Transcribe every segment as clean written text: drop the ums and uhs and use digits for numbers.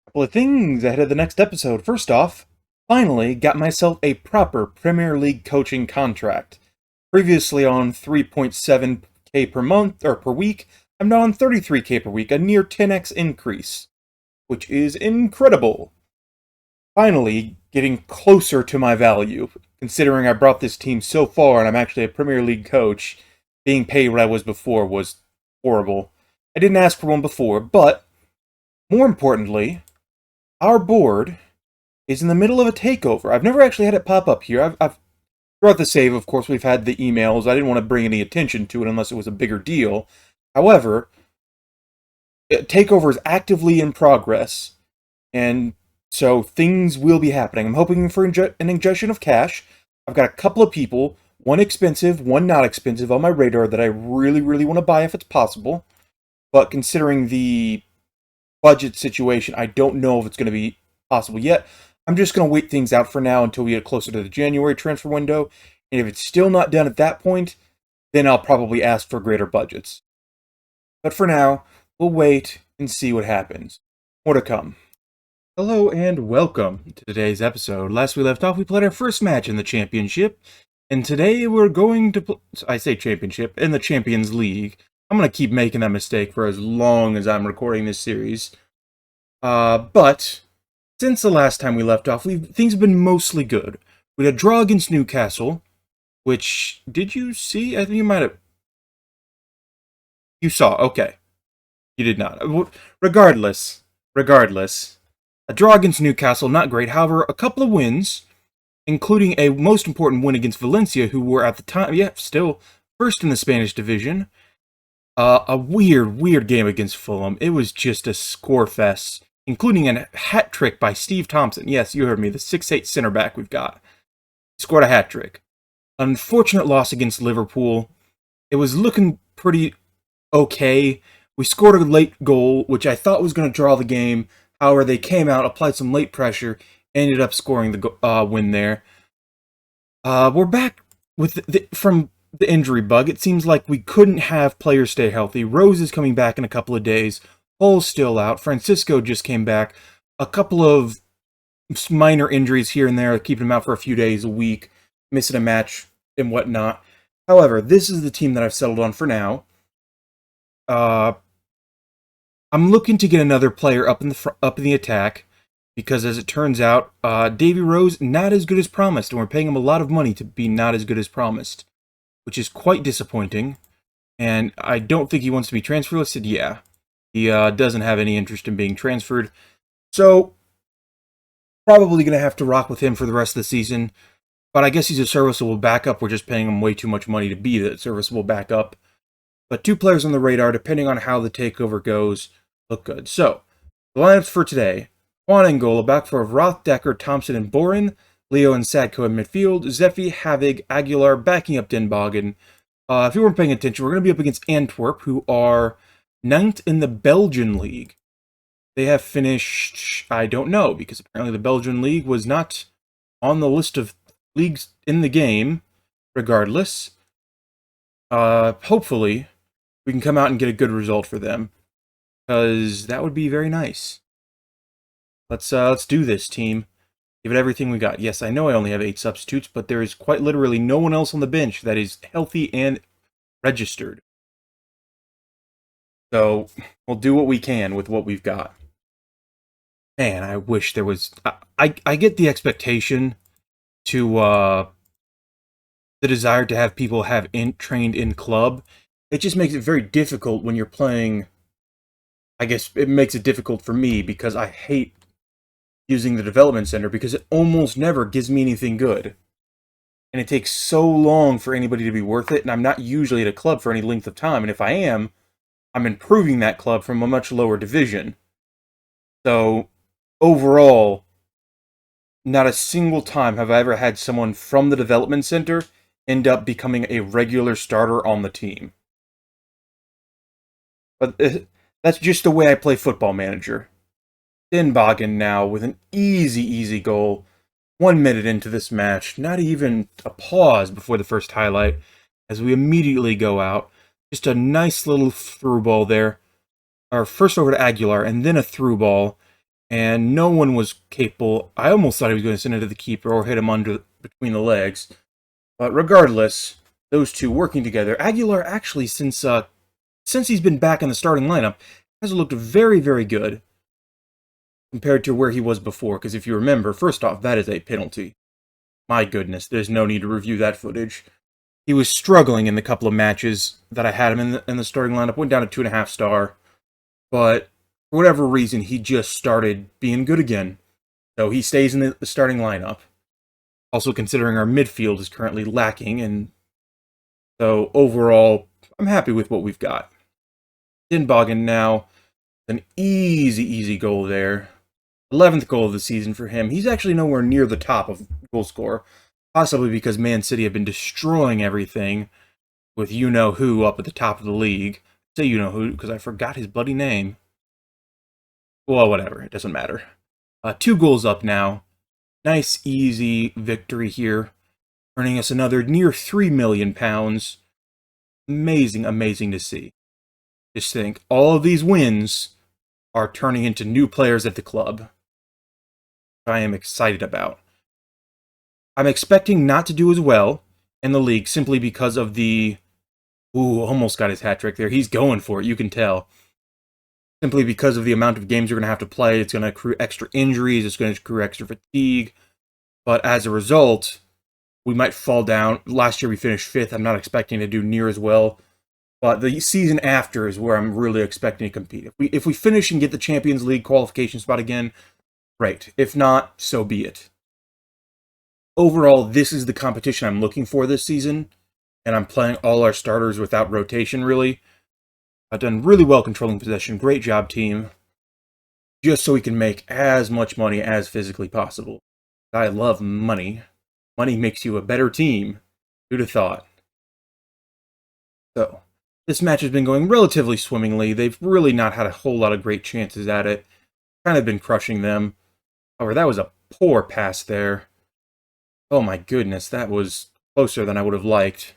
Couple of things ahead of the next episode. First off, finally got myself a proper Premier League coaching contract. Previously on 3.7k per month or per week, I'm now on 33k per week, a near 10x increase, which is incredible. Finally getting closer to my value, considering I brought this team so far and I'm actually a Premier League coach. Being paid what I was before was horrible. I didn't ask for one before, but more importantly, our board is in the middle of a takeover. I've never actually had it pop up here. I've throughout the save, of course, we've had the emails. I didn't want to bring any attention to it unless it was a bigger deal. However, takeover is actively in progress, and so things will be happening. I'm hoping for an injection of cash. I've got a couple of people, one expensive, one not expensive, on my radar that I really, really want to buy if it's possible. But considering the budget situation, I don't know if it's going to be possible yet. I'm just going to wait things out for now until we get closer to the January transfer window. And if it's still not done at that point, then I'll probably ask for greater budgets. But for now, we'll wait and see what happens. More to come. Hello and welcome to today's episode. Last we left off, we played our first match in the championship. And today we're going to I say championship, in the Champions League. I'm going to keep making that mistake for as long as I'm recording this series. But since the last time we left off, things have been mostly good. We had a draw against Newcastle, which, did you see? I think you might have. You saw, okay. You did not. Regardless, a draw against Newcastle, not great. However, a couple of wins, including a most important win against Valencia, who were at the time, still first in the Spanish division. A weird game against Fulham. It was just a score fest, including a hat trick by Steve Thompson. Yes, you heard me, the 6'8 center back we've got. He scored a hat trick. Unfortunate loss against Liverpool. It was looking pretty okay. We scored a late goal, which I thought was going to draw the game. However, they came out, applied some late pressure, ended up scoring the win there. We're back with from the injury bug. It seems like we couldn't have players stay healthy. Rose is coming back in a couple of days. Hull's still out. Francisco just came back. A couple of minor injuries here and there, keeping him out for a few days, a week, missing a match and whatnot. However, this is the team that I've settled on for now. I'm looking to get another player up in the attack, because as it turns out, Davy Rose not as good as promised, and we're paying him a lot of money to be not as good as promised, which is quite disappointing. And I don't think he wants to be transfer listed. Yeah, he doesn't have any interest in being transferred, so probably going to have to rock with him for the rest of the season. But I guess he's a serviceable backup. We're just paying him way too much money to be the serviceable backup. But two players on the radar, depending on how the takeover goes, look good. So, the lineups for today: Juan Angola, back for Roth, Decker, Thompson, and Boren. Leo and Sadko in midfield. Zephy, Havig, Aguilar backing up Den Bogen. If you weren't paying attention, we're going to be up against Antwerp, who are 9th in the Belgian League. They have finished, I don't know, because apparently the Belgian League was not on the list of leagues in the game. Regardless, hopefully we can come out and get a good result for them, because that would be very nice. Let's do this, team. Give it everything we got. Yes, I know I only have 8 substitutes, but there is quite literally no one else on the bench that is healthy and registered. So we'll do what we can with what we've got. Man, I wish there was. I get the expectation to the desire to have people have trained in club. It just makes it very difficult when you're playing. I guess it makes it difficult for me because I hate using the development center, because it almost never gives me anything good. And it takes so long for anybody to be worth it, and I'm not usually at a club for any length of time, and if I am, I'm improving that club from a much lower division. So, overall, not a single time have I ever had someone from the development center end up becoming a regular starter on the team. But that's just the way I play Football Manager. Den Bogen now with an easy goal. 1 minute into this match, not even a pause before the first highlight, as we immediately go out. Just a nice little through ball there. Or first over to Aguilar, and then a through ball. and no one was capable. I almost thought he was going to send it to the keeper or hit him between the legs. But regardless, those two working together. Aguilar actually, since he's been back in the starting lineup, has looked very, very good compared to where he was before. Because if you remember, first off, that is a penalty. My goodness, there's no need to review that footage. He was struggling in the couple of matches that I had him in the starting lineup. Went down to 2.5 star. But for whatever reason, he just started being good again. So he stays in the starting lineup. Also considering our midfield is currently lacking. And so overall, I'm happy with what we've got. Dinbogen now, an easy goal there. 11th goal of the season for him. He's actually nowhere near the top of goal scorer. Possibly because Man City have been destroying everything with you-know-who up at the top of the league. I say you-know-who because I forgot his bloody name. Well, whatever. It doesn't matter. 2 goals up now. Nice, easy victory here. Earning us another near £3 million. Amazing, amazing to see. Just think, all of these wins are turning into new players at the club. I am excited about. I'm expecting not to do as well in the league simply because of the... Ooh, almost got his hat trick there. He's going for it, you can tell. Simply because of the amount of games we're going to have to play. It's going to accrue extra injuries. It's going to accrue extra fatigue. But as a result, we might fall down. Last year we finished 5th. I'm not expecting to do near as well. But the season after is where I'm really expecting to compete. If we finish and get the Champions League qualification spot again, great. If not, so be it. Overall, this is the competition I'm looking for this season, and I'm playing all our starters without rotation, really. I've done really well controlling possession. Great job, team. Just so we can make as much money as physically possible. I love money. Money makes you a better team. Who'd have thought? So, this match has been going relatively swimmingly. They've really not had a whole lot of great chances at it. Kind of been crushing them. However, that was a poor pass there. Oh my goodness, that was closer than I would have liked.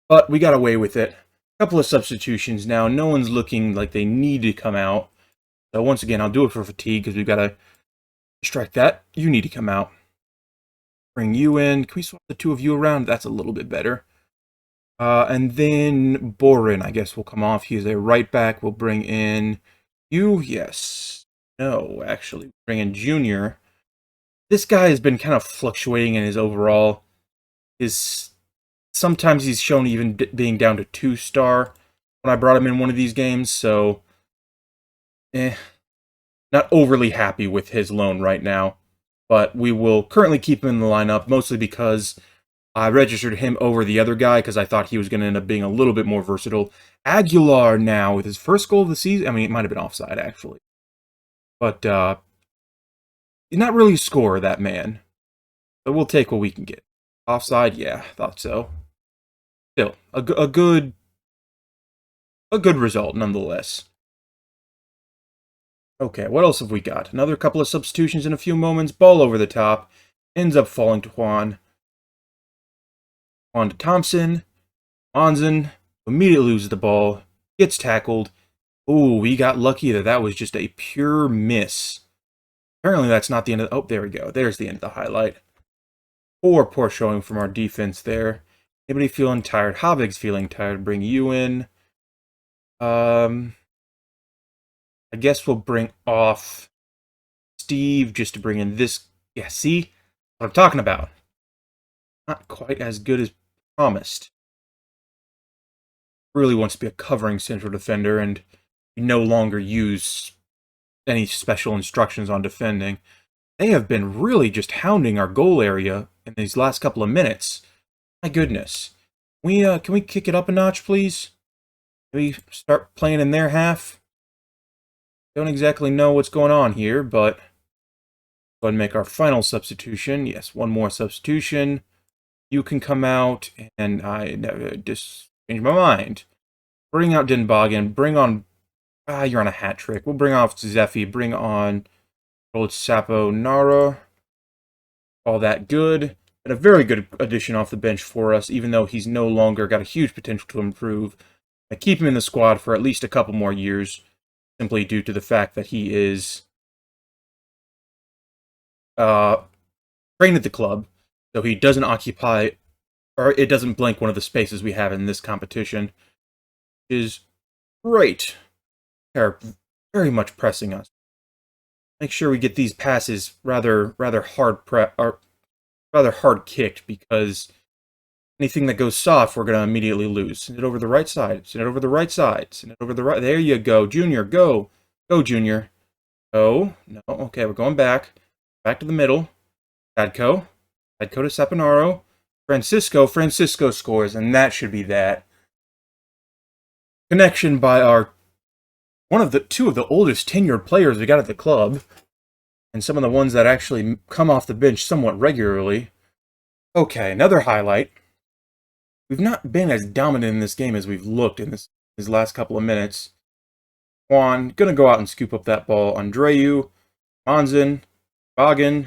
But we got away with it. A couple of substitutions now. No one's looking like they need to come out. So once again, I'll do it for fatigue because we've got to distract that. You need to come out. Bring you in. Can we swap the 2 of you around? That's a little bit better. And then Borin, I guess, will come off. He is a right back. We'll bring in you. Yes. No, actually. Bring in Junior. This guy has been kind of fluctuating in his overall. Sometimes he's shown even being down to 2 star when I brought him in one of these games, so not overly happy with his loan right now. But we will currently keep him in the lineup, mostly because I registered him over the other guy because I thought he was going to end up being a little bit more versatile. Aguilar now with his first goal of the season. I mean, it might have been offside, actually. But he's not really a scorer, that man. But we'll take what we can get. Offside? Yeah, thought so. Still, a good result, nonetheless. Okay, what else have we got? Another couple of substitutions in a few moments. Ball over the top. Ends up falling to Juan. On to Thompson. Monson immediately loses the ball. Gets tackled. Ooh, we got lucky that was just a pure miss. Apparently that's not the end of the... Oh, there we go. There's the end of the highlight. Poor showing from our defense there. Anybody feeling tired? Havig's feeling tired. Bring you in. I guess we'll bring off Steve just to bring in this. Yeah, see? What I'm talking about. Not quite as good as promised. Really wants to be a covering central defender, and we no longer use any special instructions on defending. They have been really just hounding our goal area in these last couple of minutes. My goodness. Can we kick it up a notch, please? Can we start playing in their half? Don't exactly know what's going on here, but go ahead and make our final substitution. Yes, one more substitution. You can come out, and I just changed my mind. Bring out Dinbogen. Bring on... you're on a hat trick. We'll bring off Zephy. Bring on old Sapo Nara. All that good. And a very good addition off the bench for us, even though he's no longer got a huge potential to improve. I keep him in the squad for at least a couple more years, simply due to the fact that he is train at the club, so he doesn't occupy, or it doesn't blank one of the spaces we have in this competition, is great. They're very much pressing us. Make sure we get these passes rather hard kicked, because anything that goes soft, we're gonna immediately lose. Send it over the right side. Send it over the right side. Send it over the right. There you go, Junior. Go, Junior. Oh no. Okay, we're going back. Back to the middle. Adco to Saponaro. Francisco scores, and that should be that. Connection by two of the oldest tenured players we got at the club, and some of the ones that actually come off the bench somewhat regularly. Okay, another highlight. We've not been as dominant in this game as we've looked in these last couple of minutes. Juan, gonna go out and scoop up that ball. Andreu, Monzin, Bogan,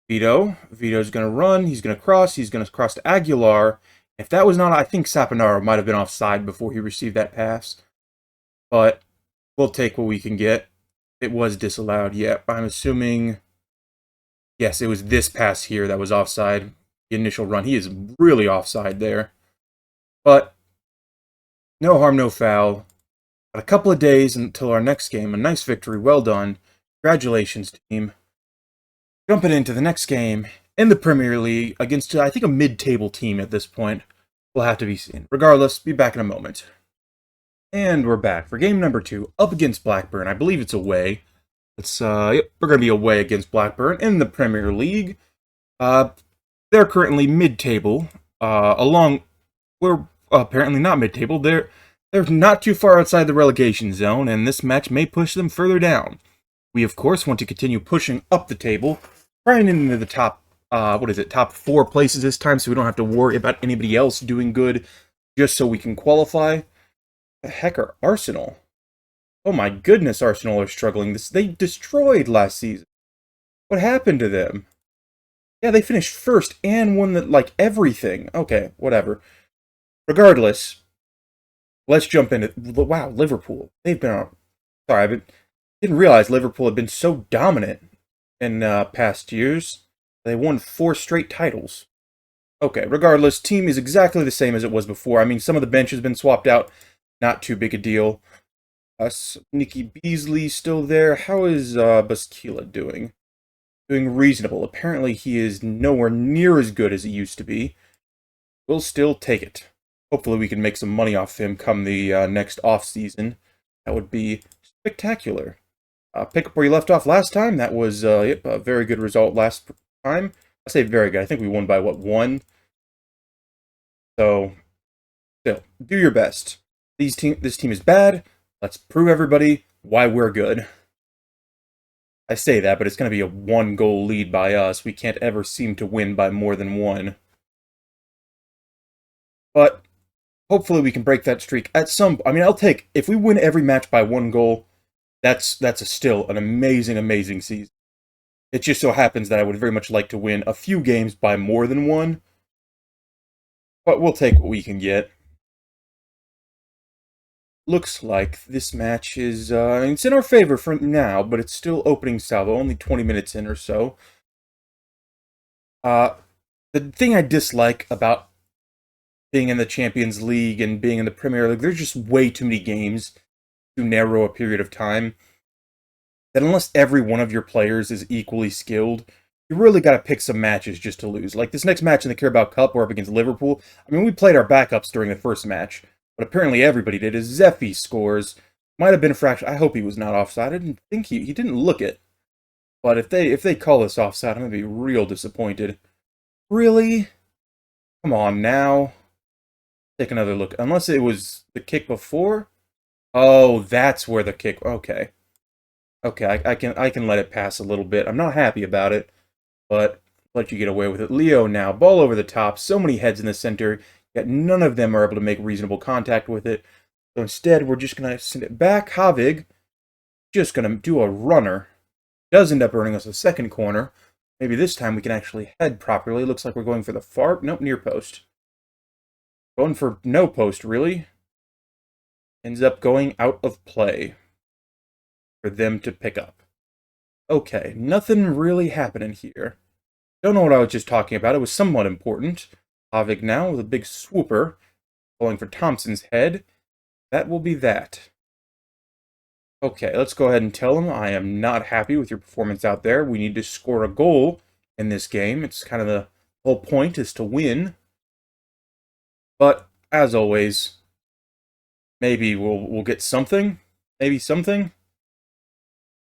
Vito's gonna run, he's gonna cross to Aguilar. If that was not, I think Saponaro might have been offside before he received that pass. But we'll take what we can get. It was disallowed, yeah. I'm assuming, yes, it was this pass here that was offside. The initial run. He is really offside there. But no harm, no foul. Got a couple of days until our next game. A nice victory. Well done. Congratulations, team. Jumping into the next game in the Premier League against, I think, a mid-table team at this point. We'll have to be seen. Regardless, be back in a moment. And we're back for game number 2, up against Blackburn. I believe it's away. Yep, we're going to be away against Blackburn in the Premier League. They're currently mid-table. We're apparently not mid-table. They're not too far outside the relegation zone, and this match may push them further down. We, of course, want to continue pushing up the table, trying into the top, top 4 places this time, so we don't have to worry about anybody else doing good, just so we can qualify. The heck are Arsenal? Oh my goodness, Arsenal are struggling. They destroyed last season. What happened to them? Yeah, they finished first and won everything. Okay, whatever. Regardless, let's jump into... Wow, Liverpool. They've been... Sorry, I didn't realize Liverpool had been so dominant in past years. They won 4 straight titles. Okay, regardless, team is exactly the same as it was before. I mean, some of the bench has been swapped out. Not too big a deal. Nicky Beasley still there. How is Basquila doing? Doing reasonable. Apparently he is nowhere near as good as he used to be. We'll still take it. Hopefully we can make some money off him come the next off-season. That would be spectacular. Pick up where you left off last time. That was a very good result last time. I say very good. I think we won by, 1? So, still, do your best. This team is bad. Let's prove everybody why we're good. I say that, but it's going to be a 1-goal lead by us. We can't ever seem to win by more than 1. But hopefully we can break that streak at some... I mean, if we win every match by 1 goal, that's still an amazing, amazing season. It just so happens that I would very much like to win a few games by more than 1. But we'll take what we can get. Looks like this match is, it's in our favor for now, but it's still opening salvo, only 20 minutes in or so. The thing I dislike about being in the Champions League and being in the Premier League, there's just way too many games to narrow a period of time. That unless every one of your players is equally skilled, you really got to pick some matches just to lose. Like this next match in the Carabao Cup, we're up against Liverpool. I mean, we played our backups during the first match. But apparently everybody did. As Zeffy scores, might have been a fraction. I hope he was not offside. I didn't think he didn't look it. But if they call this offside, I'm gonna be real disappointed. Really? Come on now. Take another look. Unless it was the kick before. Oh, that's where the kick. Okay. Okay, I can let it pass a little bit. I'm not happy about it, but let you get away with it. Leo now, ball over the top. So many heads in the center. Yet none of them are able to make reasonable contact with it. So instead, we're just going to send it back. Havig, just going to do a runner. Does end up earning us a second corner. Maybe this time we can actually head properly. Looks like we're going for the far... Nope, near post. Going for no post, really. Ends up going out of play for them to pick up. Okay, nothing really happening here. Don't know what I was just talking about. It was somewhat important. Havik now with a big swooper, going for Thompson's head. That will be that. Okay, let's go ahead and tell him I am not happy with your performance out there. We need to score a goal in this game. It's kind of the whole point is to win. But as always, maybe we'll get something. Maybe something.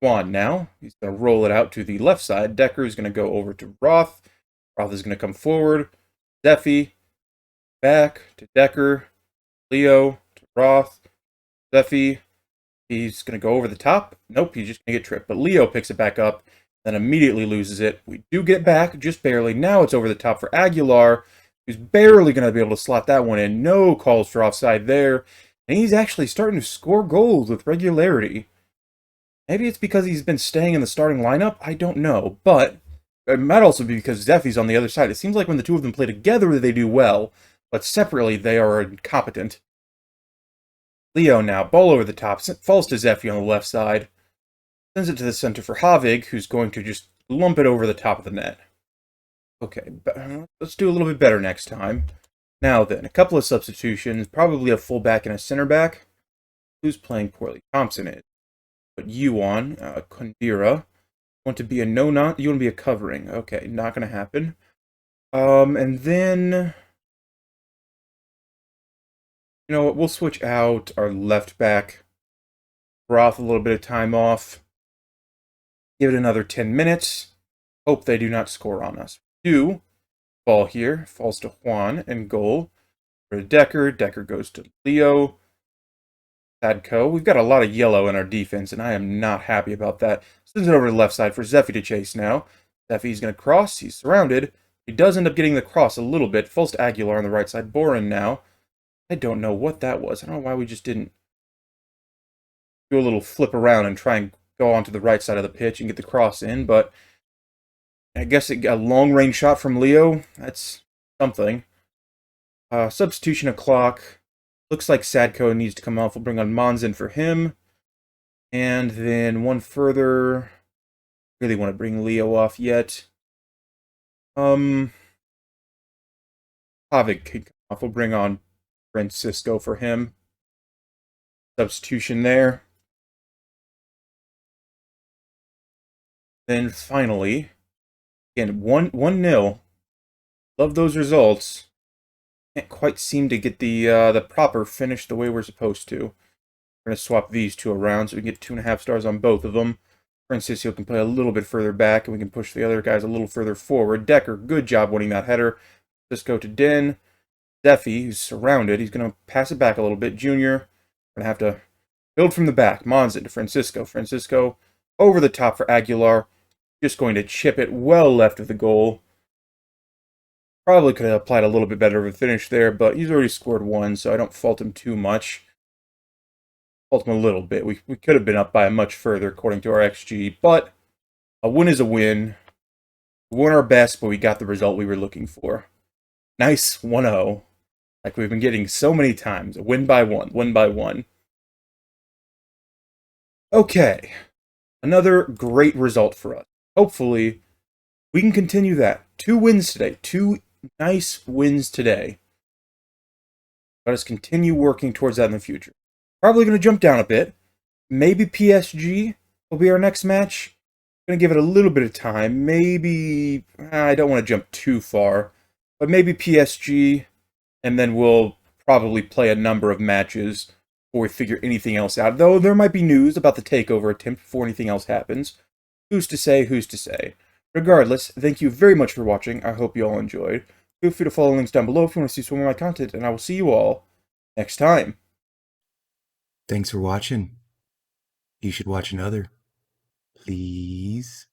Juan now. He's going to roll it out to the left side. Decker is going to go over to Roth. Roth is going to come forward. Zeffy. Back to Decker. Leo to Roth. Zeffy. He's going to go over the top. Nope, he's just going to get tripped. But Leo picks it back up, then immediately loses it. We do get it back, just barely. Now it's over the top for Aguilar, who's barely going to be able to slot that one in. No calls for offside there. And he's actually starting to score goals with regularity. Maybe it's because he's been staying in the starting lineup. I don't know. But it might also be because Zeffy's on the other side. It seems like when the two of them play together, they do well. But separately, they are incompetent. Leo now, ball over the top, falls to Zeffy on the left side, sends it to the center for Havig, who's going to just lump it over the top of the net. Okay, let's do a little bit better next time. Now then, a couple of substitutions, probably a fullback and a center back. Who's playing poorly? Thompson is. But Yuan, Kundira, want to be a no-not? You want to be a covering. Okay, not going to happen. And then... You know what, we'll switch out our left back. Roth a little bit of time off. Give it another 10 minutes. Hope they do not score on us. Do. Ball here. Falls to Juan and goal. For Decker. Decker goes to Leo. Sadko. We've got a lot of yellow in our defense, and I am not happy about that. Sends it over to the left side for Zeffy to chase now. Zeffy's going to cross. He's surrounded. He does end up getting the cross a little bit. Falls to Aguilar on the right side. Boren now. I don't know what that was. I don't know why we just didn't do a little flip around and try and go onto the right side of the pitch and get the cross in, but I guess it got a long-range shot from Leo. That's something. Substitution o'clock. Looks like Sadko needs to come off. We'll bring on Monzin for him. And then one further. Really want to bring Leo off yet. Havik can come off. We'll bring on Francisco for him. Substitution there. Then finally, again, 1-0. Love those results. Can't quite seem to get the proper finish the way we're supposed to. We're going to swap these two around so we can get 2.5 stars on both of them. Francisco can play a little bit further back, and we can push the other guys a little further forward. Decker, good job winning that header. Let's go to Den. Zeffy, who's surrounded. He's going to pass it back a little bit. Junior, going to have to build from the back. Monzin to Francisco. Francisco over the top for Aguilar. Just going to chip it well left of the goal. Probably could have applied a little bit better of a finish there, but he's already scored one, so I don't fault him too much. Fault him a little bit. We could have been up by much further according to our XG, but a win is a win. We won our best, but we got the result we were looking for. Nice 1-0. Like we've been getting so many times. A win by one. Okay. Another great result for us. Hopefully, we can continue that. 2 wins today. 2 nice wins today. Let us continue working towards that in the future. Probably going to jump down a bit. Maybe PSG will be our next match. Going to give it a little bit of time. Maybe, I don't want to jump too far. But maybe PSG, and then we'll probably play a number of matches before we figure anything else out. Though there might be news about the takeover attempt before anything else happens. Who's to say, who's to say. Regardless, thank you very much for watching. I hope you all enjoyed. Feel free to follow links down below if you want to see some more of my content, and I will see you all next time. Thanks for watching. You should watch another. Please.